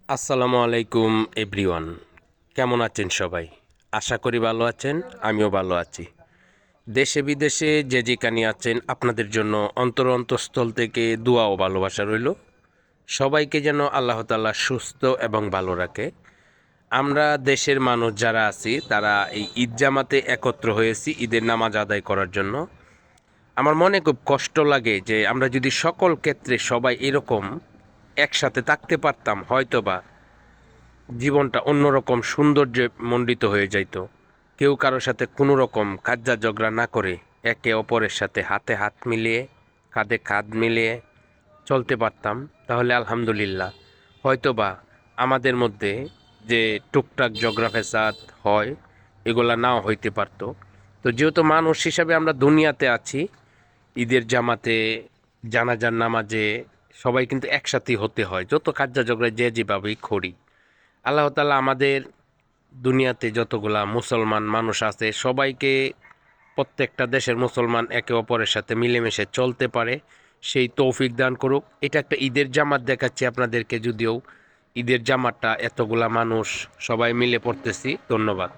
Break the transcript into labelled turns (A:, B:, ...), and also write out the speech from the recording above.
A: আসসালামু আলাইকুম এভরিওয়ান। কেমন আছেন সবাই? আশা করি ভালো আছেন। আমিও ভালো আছি। দেশে বিদেশে যে যেখানে আছেন আপনাদের জন্য অন্তরস্থল থেকে দোয়া ও ভালোবাসা রইল। সবাইকে যেন আল্লাহ তাআলা সুস্থ এবং ভালো রাখে। আমরা দেশের মানুষ যারা আছি তারা এই ঈদ জামাতে একত্র হয়েছি ঈদের নামাজ আদায় করার জন্য। আমার মনে খুব কষ্ট লাগে যে আমরা যদি সকল ক্ষেত্রে সবাই এরকম একসাথে থাকতে পারতাম হয়তোবা জীবনটা অন্যরকম সৌন্দর্যে মণ্ডিত হয়ে যাইত। কেউ কারোর সাথে কোনো রকম কাজ্জা ঝগড়া না করে একে অপরের সাথে হাতে হাত মিলিয়ে কাঁধে কাঁধ মিলিয়ে চলতে পারতাম, তাহলে আলহামদুলিল্লাহ হয়তোবা আমাদের মধ্যে যে টুকটাক ঝগড়া ফ্যাসাদ হয় এগুলা নাও হইতে পারতো। তো যেহেতু মানুষ হিসাবে আমরা দুনিয়াতে আছি, ঈদের জামাতে জানাজার নামাজে সবাই কিন্তু একসাথেই হতে হয়, যত কাজ্জা ঝগড়া যে যেভাবেই করি। আল্লাহ তাআলা আমাদের দুনিয়াতে যতগুলা মুসলমান মানুষ আছে সবাইকে, প্রত্যেকটা দেশের মুসলমান একে অপরের সাথে মিলেমিশে চলতে পারে সেই তৌফিক দান করুক। এটা একটা ঈদের জামাত দেখাচ্ছি আপনাদেরকে, যদিও ঈদের জামাতটা এতগুলা মানুষ সবাই মিলে পড়তেছি। ধন্যবাদ।